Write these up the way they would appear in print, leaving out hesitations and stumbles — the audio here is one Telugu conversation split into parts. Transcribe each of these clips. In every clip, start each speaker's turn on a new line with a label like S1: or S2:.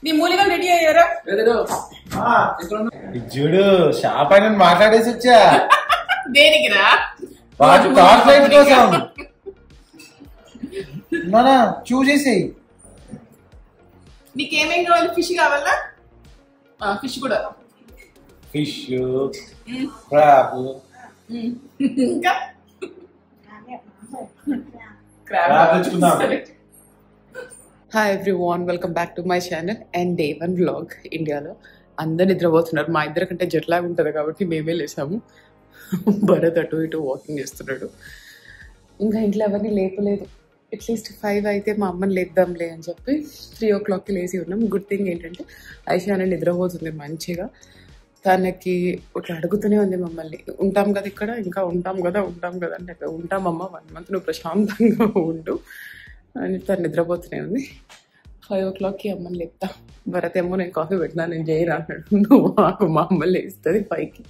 S1: నీ మూలిగా రెడీ అయ్యారా
S2: చూడు షాప్ అయిన మాట్లాడేసి వచ్చా
S1: దేనికిరా
S2: కోసం మన చూసేసి
S1: నీకేమేం కావాలి ఫిష్ కావాలా ఫిష్ కూడా
S2: ఫిష్ క్రాబ్
S1: ఇంకా hi everyone welcome back to my channel and day 1 vlog. ఇండియాలో అందరు నిద్రపోతున్నారు. మా ఇద్దరు కంటే జెట్ లాగ్ ఉంటుంది కాబట్టి మేమే లేసాము. భరత్ అటు ఇటు వాకింగ్ చేస్తున్నాడు. ఇంకా ఇంట్లో ఎవరిని లేపలేదు. అట్లీస్ట్ 5 అయితే మా అమ్మని లేద్దాంలే అని చెప్పి 3 o'clockకి లేచి ఉన్నాం. గుడ్ థింగ్ ఏంటంటే ఐషాని నిద్రపోతుంది మంచిగా. తనకి ఇట్లా అడుగుతూనే ఉంది మమ్మల్ని, ఉంటాం కదా ఇక్కడ, ఇంకా ఉంటాం కదా అంటే ఉంటామమ్మా 1 month నువ్వు ప్రశాంతంగా ఉండు అని తను నిద్రపోతూనే ఉంది. 5 o'clockకి అమ్మని లేపుతా. భరత్ ఏమో నేను కాఫీ పెట్టినా నేను చేయరా అన్నాడు. నువ్వు మాకు మా అమ్మని లేస్తుంది 5కి,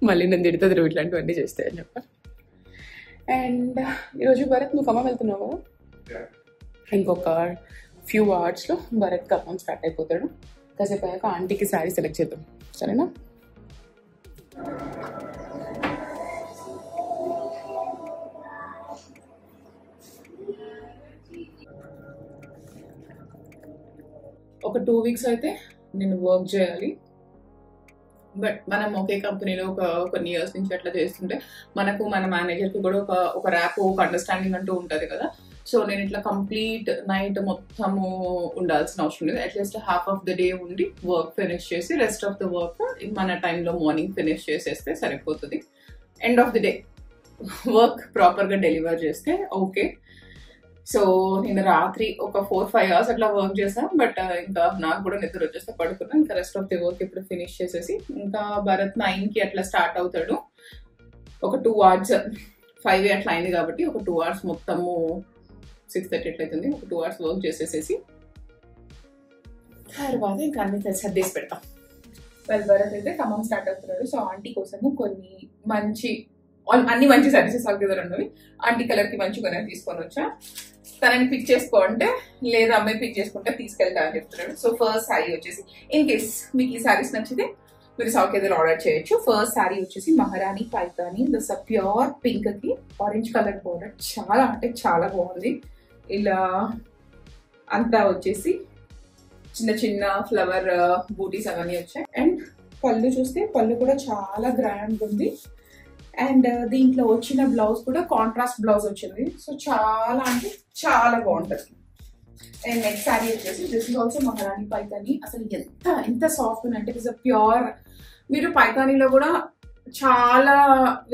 S1: మళ్ళీ నేను తిడుతుంది నువ్వు ఇట్లాంటివన్నీ చేస్తాయని చెప్పా. అండ్ ఈరోజు భరత్ నువ్వు ఖమ్మం వెళ్తున్నావు కదా, ఇంకొక ఫ్యూ అవర్స్లో భరత్ ఖమ్మం స్టార్ట్ అయిపోతాడు. కాసేపు అయ్యాక ఆంటీకి శారీ సెలెక్ట్ చేద్దాం, సరేనా? ఒక 2 weeks అయితే నేను వర్క్ చేయాలి. బట్ మనం ఒకే కంపెనీలో కొన్ని ఇయర్స్ నుంచి అట్లా చేస్తుంటే మనకు మన మేనేజర్కి కూడా ఒక ర్యాప్, ఒక అండర్స్టాండింగ్ అంటూ ఉంటుంది కదా. సో నేను ఇట్లా కంప్లీట్ నైట్ మొత్తము ఉండాల్సిన అవసరం లేదు. At least half of the day ఉండి వర్క్ ఫినిష్ చేసి రెస్ట్ ఆఫ్ ద వర్క్ మన టైంలో మార్నింగ్ ఫినిష్ చేసేస్తే సరిపోతుంది. End of the day work ప్రాపర్గా డెలివర్ చేస్తే ఓకే. సో నేను రాత్రి ఒక 4-5 hours అట్లా వర్క్ చేసాను. బట్ ఇంకా నాకు కూడా నిద్ర వచ్చేస్తే పడుకున్నాను. ఇంకా రెస్ట్ ఆఫ్ ది వర్క్ ఇప్పుడు ఫినిష్ చేసేసి ఇంకా భరత్ 9కి అట్లా స్టార్ట్ అవుతాడు. ఒక 2 hours, 5 అట్లా అయింది కాబట్టి ఒక 2 hours మొత్తము 6:30 ఎట్లా అవుతుంది, ఒక 2 hours వర్క్ చేసేసేసి తర్వాత ఇంకా అన్ని సర్దేసి పెడతాం. భరత్ అయితే ఖమ్మం స్టార్ట్ అవుతున్నాడు. సో ఆంటీ కోసము కొన్ని అన్ని మంచి సర్వీసెస్ అవుతుందండి. ఆంటీ కలర్కి మంచి కొన్ని తీసుకొని వచ్చా. తనని పిక్ చేసుకోంటే లేదా అమ్మాయి పిక్ చేసుకుంటే తీసుకెళ్తా అని చెప్తున్నాడు. సో ఫస్ట్ శారీ వచ్చేసి, ఇన్ కేస్ మీకు ఈ శారీస్ నచ్చితే మీరు సౌకేదలు ఆర్డర్ చేయొచ్చు. ఫస్ట్ శారీ వచ్చేసి మహారాణి పైతాని ప్యూర్ పింక్ కి ఆరెంజ్ కలర్ బోర్డర్, చాలా అంటే చాలా బాగుంది. ఇలా అంతా వచ్చేసి చిన్న చిన్న ఫ్లవర్ బూటీస్ అవన్నీ వచ్చాయి. అండ్ పళ్ళు చూస్తే పళ్ళు కూడా చాలా గ్రాండ్ ఉంది. అండ్ దీంట్లో వచ్చిన బ్లౌజ్ కూడా కాంట్రాస్ట్ బ్లౌజ్ వచ్చింది. సో చాలా అంటే చాలా బాగుంటుంది. అండ్ నెక్స్ట్ శారీ వచ్చేసి దిస్ ఇస్ ఆల్సో మహారాణి పైతాని. అసలు ఎంత సాఫ్ట్ ఉంది అంటే ఇట్స్ ప్యూర్. మీరు పైతానీలో కూడా చాలా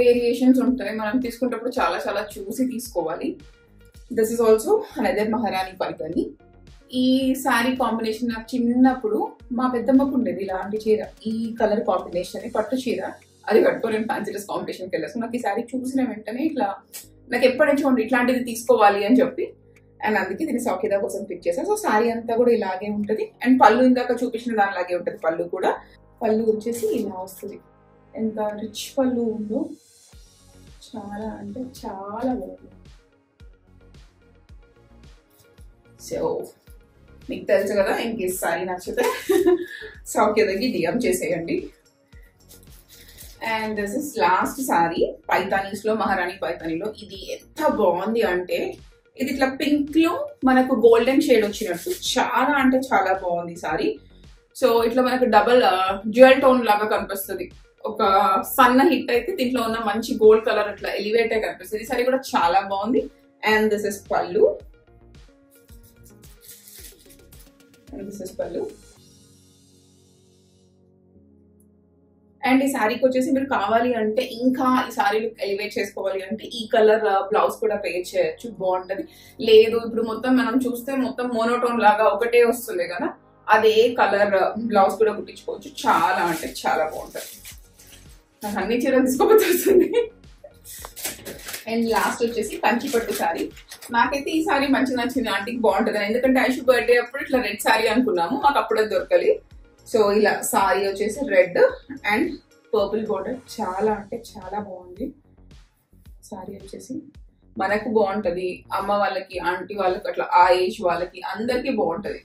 S1: వేరియేషన్స్ ఉంటాయి, మనం తీసుకునేటప్పుడు చాలా చాలా చూసి తీసుకోవాలి. దిస్ ఇస్ ఆల్సో అనదర్ మహారాణి పైతాని. ఈ శారీ కాంబినేషన్ నాకు చిన్నప్పుడు మా పెద్దమ్మకు ఉండేది ఇలాంటి చీర, ఈ కలర్ కాంబినేషన్ పట్టు చీర. అది కట్టుకొని నేను ఫ్యాన్సీ డ్రెస్ కాంపిటీషన్కి వెళ్ళాను. సో నాకు ఈ శారీ చూసిన వెంటనే ఇట్లా నాకు ఎప్పటి నుంచి ఉండి ఇట్లాంటిది తీసుకోవాలి అని చెప్పి, అండ్ అందుకే దీన్ని సౌకేదా కోసం పిక్ చేశాను. సో శారీ అంతా కూడా ఇలాగే ఉంటుంది. అండ్ పళ్ళు ఇందాక చూపించిన దానిలాగే ఉంటుంది. పళ్ళు వచ్చేసి ఇలా వస్తుంది. ఎంత రిచ్ పళ్ళు ఉందో, చాలా అంటే చాలా బాగుంది. సో మీకు తెలుసు కదా, ఇంకే శారీ నచ్చితే సౌకేదాకి డిఎం చేసేయండి. And this is last sorry Paithanis లో, మహారాణి పైతానీలో. ఇది ఎంత బాగుంది అంటే ఇది ఇట్లా పింక్ లో మనకు గోల్డెన్ షేడ్ వచ్చినట్టు చాలా అంటే చాలా బాగుంది సారీ. సో ఇట్లా మనకు డబల్ జ్యువెల్ టోన్ లాగా కనిపిస్తుంది. ఒక సన్న హిట్ అయితే దీంట్లో ఉన్న మంచి గోల్డ్ కలర్ అట్లా ఎలివేట్ అయి కనిపిస్తుంది. ఈ సారీ కూడా చాలా బాగుంది. అండ్ దిస్ ఇస్ పళ్ళు. అండ్ ఈ శారీకి వచ్చేసి మీరు కావాలి అంటే ఇంకా ఈ శారీలు ఎలివేట్ చేసుకోవాలి అంటే ఈ కలర్ బ్లౌజ్ కూడా పేర్ చేయొచ్చు, బాగుంటది. లేదు ఇప్పుడు మొత్తం మనం చూస్తే మొత్తం మోనోటోన్ లాగా ఒకటే వస్తుంది కదా, అదే కలర్ బ్లౌజ్ కూడా కుట్టించుకోవచ్చు. చాలా అంటే చాలా బాగుంటది. నాకు అన్ని చీరలు తీసుకోకపోతే వస్తుంది. అండ్ లాస్ట్ వచ్చేసి కంచిపట్టు శారీ. నాకైతే ఈ శారీ మంచిగా నచ్చింది, ఆంటీకి బాగుంటుంది. ఎందుకంటే ఐషు బర్త్డే అప్పుడు ఇట్లా రెడ్ శారీ అనుకున్నాము, మాకు అప్పుడే దొరకలి. సో ఇలా సారీ వచ్చేసి రెడ్ అండ్ పర్పుల్ బోర్డర్, చాలా అంటే చాలా బాగుంది. సారీ వచ్చేసి మనకు బాగుంటది, అమ్మ వాళ్ళకి, ఆంటీ వాళ్ళకి, అట్లా ఆ ఏజ్ వాళ్ళకి అందరికి బాగుంటది,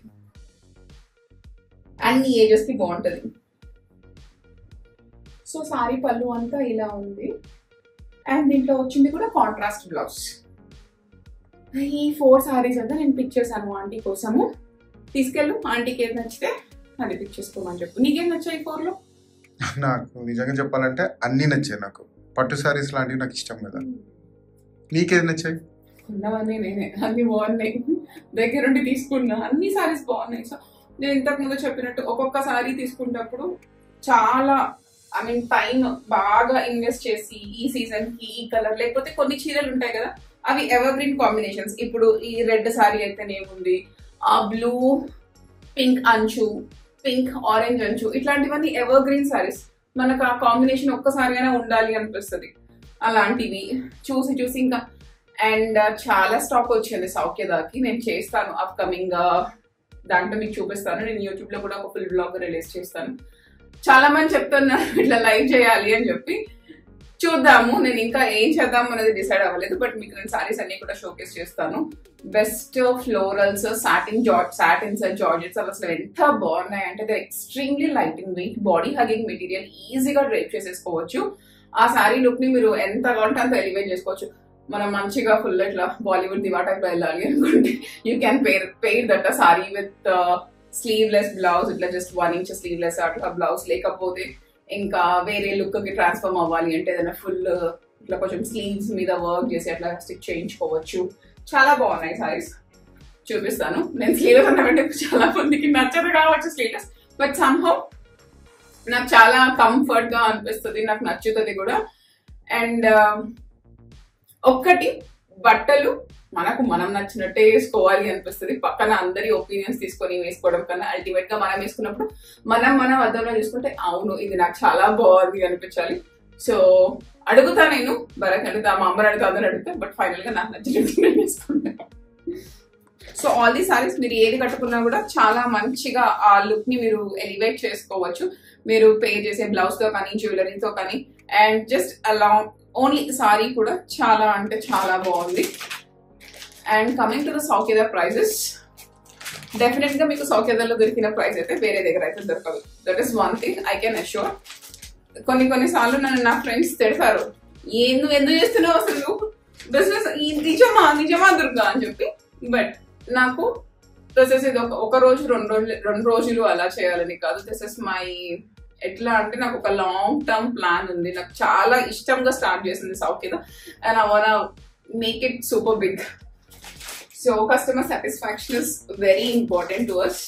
S1: అన్ని ఏజెస్ కి బాగుంటది. సో సారీ పళ్ళు అంతా ఇలా ఉంది. అండ్ దీంట్లో వచ్చింది కూడా కాంట్రాస్ట్ బ్లౌజ్. ఈ 4 సారీస్ అంతా నేను పిక్ చేశాను ఆంటీ కోసము. తీసుకెళ్ళు, ఆంటీకి ఏది నచ్చితే అది పిక్ చేసుకోమని చెప్పు. నీకేం నచ్చాయి 4లో?
S3: నాకు నిజంగా చెప్పాలంటే అన్ని నచ్చాయి. నాకు పట్టు సారీస్ లాంటివి నాకు ఇష్టం కదా. నీకేది నచ్చాయి?
S1: ఉన్నవన్నీ నేనే, అన్ని బాగున్నాయి, దగ్గరుండి తీసుకున్నా, అన్ని సారీస్ బాగున్నాయి. సో నేను ఇంతకు ముందు చెప్పినట్టు ఒక్కొక్క సారీ తీసుకున్నప్పుడు చాలా టైం బాగా ఇన్వెస్ట్ చేసి ఈ సీజన్ కి ఈ కలర్, లేకపోతే కొన్ని చీరలు ఉంటాయి కదా అవి ఎవర్ గ్రీన్ కాంబినేషన్స్. ఇప్పుడు ఈ రెడ్ సారీ అయితేనేముంది, ఆ బ్లూ పింక్ అంచు, పింక్ ఆరెంజ్ అంచు, ఇట్లాంటివన్నీ ఎవర్ గ్రీన్ సారీస్. మనకు ఆ కాంబినేషన్ ఒక్కసారిగానే ఉండాలి అనిపిస్తుంది. అలాంటివి చూసి చూసి ఇంకా. అండ్ చాలా స్టాక్ వచ్చింది సౌఖ్యదాకి. నేను చేస్తాను అప్కమింగ్ దాంట్లో మీకు చూపిస్తాను. నేను యూట్యూబ్ లో కూడా ఒక ఫుల్ బ్లాగ్ రిలీజ్ చేస్తాను. చాలా మంది చెప్తున్నారు ఇట్లా లైవ్ చేయాలి అని చెప్పి. చూద్దాము, నేను ఇంకా ఏం చేద్దాం అనేది డిసైడ్ అవ్వలేదు. బట్ మీకు నేను సారీస్ అన్ని కూడా షోకేస్ చేస్తాను. బెస్ట్ ఫ్లోరల్స్, సాటిన్స్, జార్జెట్స్ అసలు ఎంత బాగున్నాయి అంటే extremely light in weight, body hugging material, ఈజీగా డ్రైప్ చేసేసుకోవచ్చు. ఆ సారీ లుక్ ని మీరు ఎంత కావాలంటే అంత ఎలివేట్ చేసుకోవచ్చు. మనం మంచిగా ఫుల్ ఇట్లా బాలీవుడ్ దివా టైప్ లో వెళ్ళాలి అనుకుంటే you can pair that sorry with sleeveless blouse, ఇట్లా జస్ట్ 1 ఇంచ్ స్లీవ్లెస్ అట్లా బ్లౌజ్. లేకపోతే ఇంకా వేరే లుక్ కి ట్రాన్స్ఫార్మ్ అవ్వాలి అంటే ఏదైనా ఫుల్ ఇట్లా కొంచెం స్లీవ్స్ మీద వర్క్ చేసి అట్లా స్టిచ్ చేయించుకోవచ్చు. చాలా బాగున్నాయి సారీస్, చూపిస్తాను. నేను స్లీవ్లెస్ అన్నట్టు చాలా మందికి నచ్చదు కావచ్చు స్లీవ్లెస్, బట్ సమ్హౌ నాకు చాలా కంఫర్ట్ గా అనిపిస్తుంది, నాకు నచ్చుతుంది కూడా. అండ్ ఒక్కటి, బట్టలు మనకు మనం నచ్చినట్టే వేసుకోవాలి అనిపిస్తుంది. పక్కన అందరి ఒపీనియన్స్ తీసుకొని వేసుకోవడం కన్నా అల్టిమేట్ గా మనం వేసుకున్నప్పుడు మనం అద్దంలో చూసుకుంటే అవును ఇది నాకు చాలా బాగుంది అనిపించాలి. సో అడుగుతా, నేను భరత్ అడుగుతా, మా అమ్మని అడుగుతా, అందరూ అడుగుతా, బట్ ఫైనల్ గా నాకు నచ్చినట్టు నేను వేసుకుంటాను. సో ఆల్ ది సారీస్ మీరు ఏది కట్టుకున్నా కూడా చాలా మంచిగా ఆ లుక్ ని మీరు ఎలివేట్ చేసుకోవచ్చు. మీరు పే చేసే బ్లౌజ్ తో కానీ, జ్యువెలరీతో కానీ, and just along only sari కూడా చాలా అంటే చాలా బాగుంది. And coming to the Saukhyada prices, definite గా మీకు సౌఖ్యదలో దొరికిన ప్రైస్ అయితే వేరే దగ్గర అయితే దొరకదు. That is one thing I can assure. కొన్నిసార్లు నన్ను నా ఫ్రెండ్స్ తిడతారు, నువ్వు ఎందుకు చేస్తున్నావు అసలు బిజినెస్, నిజమా దుర్గా అని చెప్పి. బట్ నాకు దిస్ ఇది ఒక రోజు 2 రోజులు అలా చేయాలని కాదు. దిస్ ఇస్ మై, ఎట్లా అంటే నాకు ఒక లాంగ్ టర్మ్ ప్లాన్ ఉంది. నాకు చాలా ఇష్టంగా స్టార్ట్ చేసింది Saukhyada, and I want make it super big. So customer satisfaction is very important to us.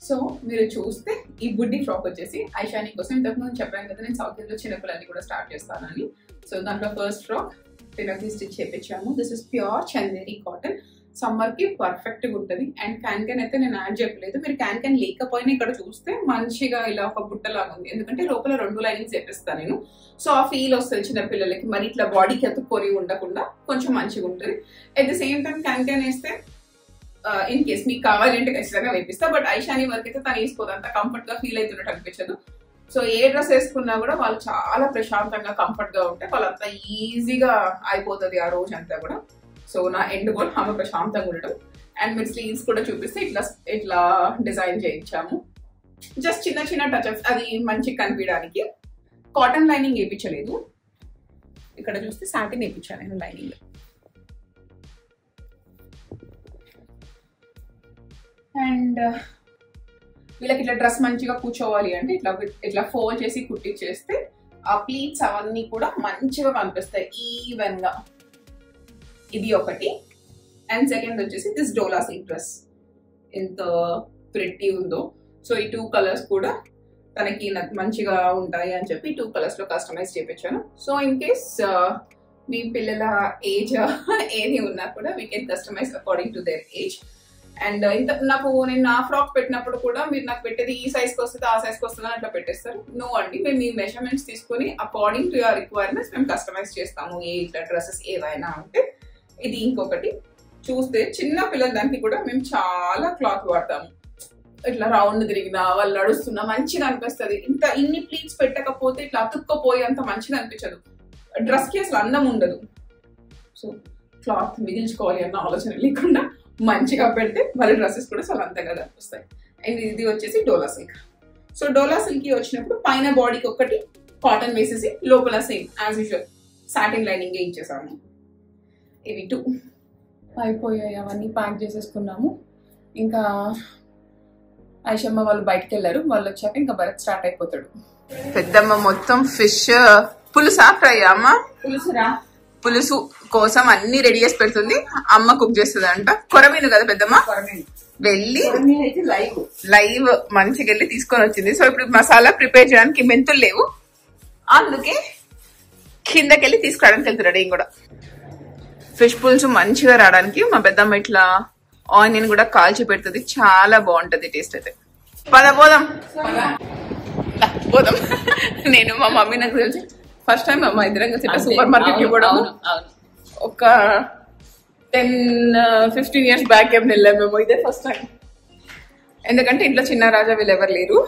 S1: So మీరు చూస్తే ఈ బుడ్డి ఫ్రాక్ వచ్చేసి ఐషాని కోసం. ఇంతకుముందు చెప్పాను కదా నేను సౌఖ్యలో చిన్నపిల్లల్ని కూడా స్టార్ట్ చేస్తానని. సో దాంట్లో ఫస్ట్ ఫ్రాక్ తినకి స్టిచ్ చేయించాము. This is pure Chanderi cotton. Summer కి పర్ఫెక్ట్ గా ఉంటుంది. అండ్ క్యాన్ అయితే నేను యాడ్ చెప్పలేదు, మీరు క్యాన్ లేకపోయినా ఇక్కడ చూస్తే మంచిగా ఇలా ఒక బుట్టలాగా ఉంది, ఎందుకంటే లోపల 2 లైనింగ్స్ వేపిస్తాను నేను. సో ఆ ఫీల్ వస్తుంది చిన్న పిల్లలకి, మరి ఇట్లా బాడీకి ఎత్తుకొని ఉండకుండా కొంచెం మంచిగా ఉంటుంది. At the same time can వేస్తే ఇన్ కేస్ మీకు కావాలంటే ఖచ్చితంగా వేపిస్తా. బట్ ఐషాని వరకు అయితే తను వేసుకోదు, అంత కంఫర్ట్ గా ఫీల్ అవుతున్నట్టు అనిపించదు. సో ఏ డ్రెస్ వేసుకున్నా కూడా వాళ్ళు చాలా ప్రశాంతంగా కంఫర్ట్ గా ఉంటే వాళ్ళంతా ఈజీగా అయిపోతుంది ఆ రోజు అంతా కూడా. సో నా ఎండ్ గోల్ ఆమె ప్రశాంతంగా ఉండడం. అండ్ మీరు స్లీవ్స్ కూడా చూపిస్తే ఇట్లా డిజైన్ చేయించాము. జస్ట్ చిన్న టచ్అప్స్, అది మంచి కనిపించడానికి. కాటన్ లైనింగ్ వేయించలేదు, ఇక్కడ చూస్తే సాటిన్ వేయించాను నేను లైనింగ్. అండ్ వీళ్ళకి ఇట్లా డ్రెస్ మంచిగా కూర్చోవాలి అంటే ఇట్లా ఫోల్డ్ చేసి కుట్టించేస్తే ఆ ప్లీట్స్ అవన్నీ కూడా మంచిగా కనిపిస్తాయి ఈవెన్ గా. ఇది ఒకటి. అండ్ సెకండ్ వచ్చేసి దిస్ డోలా సిల్క్ డ్రెస్ ఎంత ప్రిట్టి ఉందో. సో ఈ 2 కలర్స్ కూడా తనకి మంచిగా ఉంటాయి అని చెప్పి 2 కలర్స్ లో కస్టమైజ్ చేయించాను. సో ఇన్ కేస్ మీ పిల్లల ఏజ్ ఏది ఉన్నా కూడా we can customise according to their age. And నేను నా ఫ్రాక్ పెట్టినప్పుడు కూడా మీరు నాకు పెట్టేది ఈ సైజ్కి వస్తుంది ఆ సైజ్కి వస్తుంది అట్లా పెట్టేస్తారు. నో అండి, మేము మీ మెజర్మెంట్స్ తీసుకుని అకార్డింగ్ టు యువర్ రిక్వైర్మెంట్స్ మేము కస్టమైజ్ చేస్తాము ఏ ఇట్లా డ్రెస్సెస్ ఏవైనా ఉంటే. ఇది ఇంకొకటి. చూస్తే చిన్న పిల్లల దానికి కూడా మేము చాలా క్లాత్ వాడతాము. ఇట్లా రౌండ్ తిరిగినా వాళ్ళు నడుస్తున్నా మంచిగా అనిపిస్తుంది. ఇన్ని ప్లీట్స్ పెట్టకపోతే ఇట్లా అతుక్కపోయి అంత మంచిగా అనిపించదు. డ్రెస్ కి అసలు అందం ఉండదు. సో క్లాత్ మిగిల్చుకోవాలి అన్న ఆలోచన లేకుండా మంచిగా పెడితే వాళ్ళ డ్రెస్సెస్ కూడా చాలా అంతగా వస్తాయి. అండ్ ఇది వచ్చేసి Dola silk. So Dola silk వచ్చినప్పుడు పైన బాడీకి ఒకటి కాటన్ వేసేసి లోపల same as usual satin lining ఇచ్చేసాము. ఇవి 2 అయిపోయాయి, అవన్నీ ప్యాక్ చేసేసుకున్నాము. ఇంకా ఐషమ్మ వాళ్ళు బయటకు వెళ్ళారు, వాళ్ళు వచ్చాక ఇంకా భరత్ స్టార్ట్ అయిపోతాడు. పెద్దమ్మ మొత్తం ఫిష్ పులుసా ఫ్రై అమ్మ పులుసు కోసం అన్ని రెడీ చేసి పెడుతుంది. అమ్మ కుక్ చేస్తుంది అంట. కొరమీను కదా పెద్దమ్మ, వెళ్ళి లైవ్ మంచిగా వెళ్ళి తీసుకొని వచ్చింది. సో ఇప్పుడు మసాలా ప్రిపేర్ చేయడానికి మెంతులు లేవు, అందుకే కిందకెళ్ళి తీసుకురావడానికి వెళ్తున్నాడు. ఏం కూడా ఫిష్ పులుసు మంచిగా రావడానికి మా పెద్దమ్మ ఇట్లా ఆనియన్ కూడా కాల్చి పెడుతుంది. చాలా బాగుంటది టేస్ట్ అయితే. పోదాం. నేను మా మమ్మీ నాకు తెలిసి ఫస్ట్ టైం అమ్మ ఇద్దరం కలిసి సూపర్ మార్కెట్ కి కూడా ఒక 10-15 years బ్యాక్ ఏం వెళ్ళాము మేము. ఇదే ఫస్ట్ టైం, ఎందుకంటే ఇంట్లో చిన్న రాజా వీళ్ళు ఎవరు లేరు.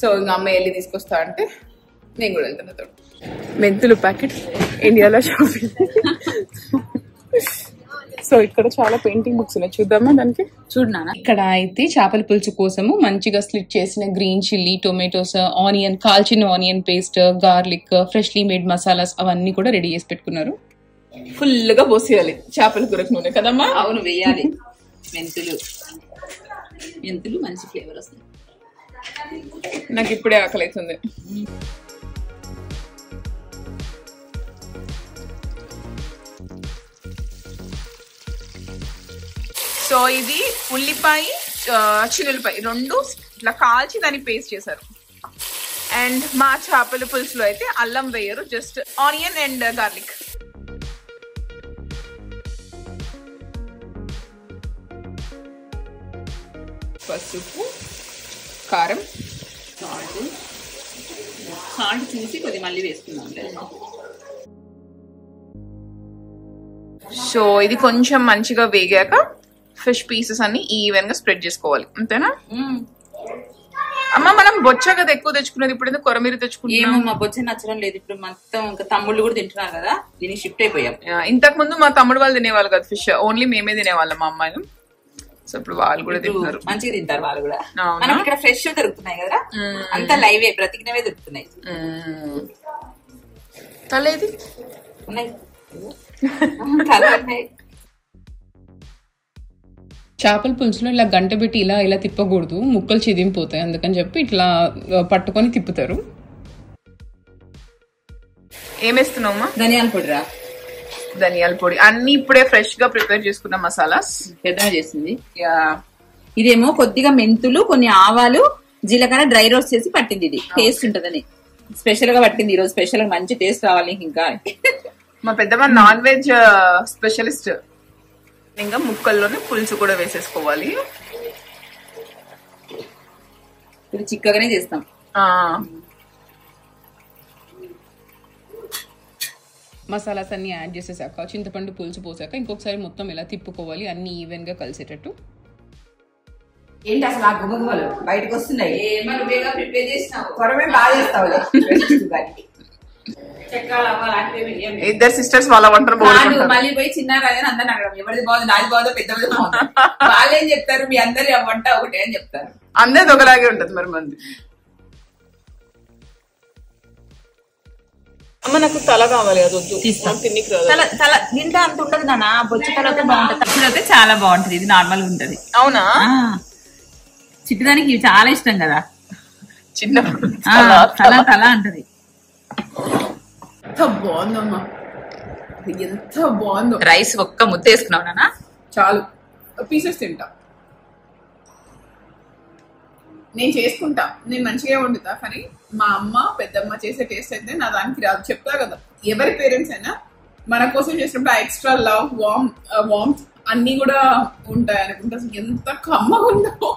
S1: సో ఇంకా అమ్మ వెళ్ళి తీసుకొస్తా అంటే నేను కూడా వెళ్తున్నా. మెంతులు ప్యాకెట్ ఇండియాలో షాపింగ్. సో ఇక్కడ చాలా పెయింటింగ్ బుక్స్ ఉన్నాయి, చూద్దామా దానికి. చూడనా ఇక్కడ అయితే చేపల పులుసు కోసము మంచిగా స్లిట్ చేసిన గ్రీన్ చిల్లీ, టొమాటోస్, ఆనియన్, కాల్చిన onion paste, garlic, freshly made masalas అవన్నీ కూడా రెడీ చేసి పెట్టుకున్నారు. ఫుల్ గా పోసేయాలి చేపల కూరకు నూనె కదమ్మా.
S4: అవును, వేయాలి. మెంతులు మంచి ఫ్లేవర్ వస్తుంది.
S1: నాకు ఇప్పుడే ఆకలి అవుతుంది. సో ఇది ఉల్లిపాయ, చిన్నులపాయ 2 ఇట్లా కాల్చి దాన్ని పేస్ట్ చేశారు. అండ్ మా చేపల పులుసులో అయితే అల్లం వేయరు, జస్ట్ ఆనియన్ అండ్ గార్లిక్. పసుపు, కారం,
S4: సాల్ట్ చూసి కొద్దిగా మళ్ళీ వేసుకున్నాం.
S1: సో ఇది కొంచెం మంచిగా వేగాక ఫిష్ పీసెస్ అన్ని ఈవెన్ గా స్ప్రెడ్ చేసుకోవాలి, అంతేనా అమ్మ? మనం బొచ్చ కదా ఎక్కువ తెచ్చుకునేది, ఇప్పుడు ఎందుకు కొరమీర తెచ్చుకున్నాం?
S4: ఏమో మా బొచ్చ నచ్చడం లేదు ఇప్పుడు. మొత్తం ఇంకా తమ్ముళ్ళు కూడా తింటున్నారు కదా, దీనికి షిఫ్ట్ అయిపోయాం.
S1: ఇంతకు ముందు మా తమ్ముడు వాళ్ళు తినేవాళ్ళు కదా ఫిష్, ఓన్లీ మేమే తినేవాళ్ళం మా అమ్మాయిలు. సో ఇప్పుడు వాళ్ళు కూడా తింటున్నారు,
S4: మంచిగా తింటారు వాళ్ళు కూడా. మనకి ఇక్కడ ఫ్రెష్ దొరుకుతున్నాయి కదా, అంతా లైవే, బ్రతికినవే దొరుకుతున్నాయి.
S1: తలేది
S4: ఉన్నాయి.
S5: చేపల పులుసులో ఇలా గంట పెట్టి ఇలా తిప్పకూడదు, ముక్కలు చిదింపోతాయి. అందుకని చెప్పి ఇట్లా పట్టుకొని తిప్పుతారు.
S1: ఏమేస్తున్నావమ్మా?
S4: ధనియాల పొడి రా.
S1: ధనియాల పొడి అన్ని ఇప్పుడే ఫ్రెష్ గా ప్రిపేర్ చేసుకున్న మసాలాస్
S4: పెద్దగా చేసింది. ఇదేమో కొద్దిగా మెంతులు, కొన్ని ఆవాలు, జీలకర్ర డ్రై రోస్ట్ చేసి పట్టింది. ఇది టేస్ట్ ఉంటదని స్పెషల్ గా పట్టింది. ఈ రోజు స్పెషల్ గా మంచి టేస్ట్ రావాలి. ఇంకా
S1: మా పెద్దమ్మ నాన్ వెజ్ స్పెషలిస్ట్. ఇంకా ముక్కల్లోనే పులుసు కూడా వేసేసుకోవాలి.
S4: ఇది చిక్కగానే చేస్తాం.
S5: మసాలాస్ అన్ని యాడ్ చేసేసాక చింతపండు పులుసు పోసాక ఇంకొకసారి మొత్తం ఇలా తిప్పుకోవాలి, అన్ని ఈవెన్ గా కలిసేటట్టు.
S4: ఏంటి అసలు ఆ గుమగుమలు బయటకు వస్తున్నాయి? ప్రిపేర్ చేసినావు, త్వరమే బాగా చేస్తావు.
S1: ఇద్దరు సిస్టర్స్ వాళ్ళ వంటలు
S4: మళ్ళీ పోయి చిన్నారు అని అందరు అడగడం, ఎవరిది బాగుంది, నాది బాగుందో, పెద్దది బాగుంది. వాళ్ళేం చెప్తారు, మీ అందరి వంట ఒకటే అని చెప్తారు.
S1: అందరిది ఒకలాగే ఉంటది మరి మంది. అమ్మ నాకు తల కావాలి, అది వద్దు,
S4: తల దీంట్లో అంత ఉండదు నాన్న. బొచ్చు తర్వాత బాగుంటది, తప్పులైతే చాలా బాగుంటది. ఇది నార్మల్ గా ఉంటది.
S1: అవునా?
S4: చిట్టుదానికి చాలా ఇష్టం కదా,
S1: చిన్నప్పుడు
S4: తల తల అంటది.
S1: ఎంత బాగుందమ్మా, ఎంత బాగుందో.
S4: రైస్ ఒక్క ముద్ద వేసుకున్నావు నాన్న,
S1: చాలు. పీసెస్ తింటా, నేను చేసుకుంటా, నేను మంచిగా వండుతా. కానీ మా అమ్మ పెద్దమ్మ చేసే టేస్ట్ అయితే నా దానికి రాదు. చెప్తా కదా, ఎవరి పేరెంట్స్ అయినా మన కోసం చేసినప్పుడు ఆ ఎక్స్ట్రా లవ్, వార్మ్ అన్ని కూడా ఉంటాయి అనుకుంటా. ఎంత కమ్మగా ఉందో.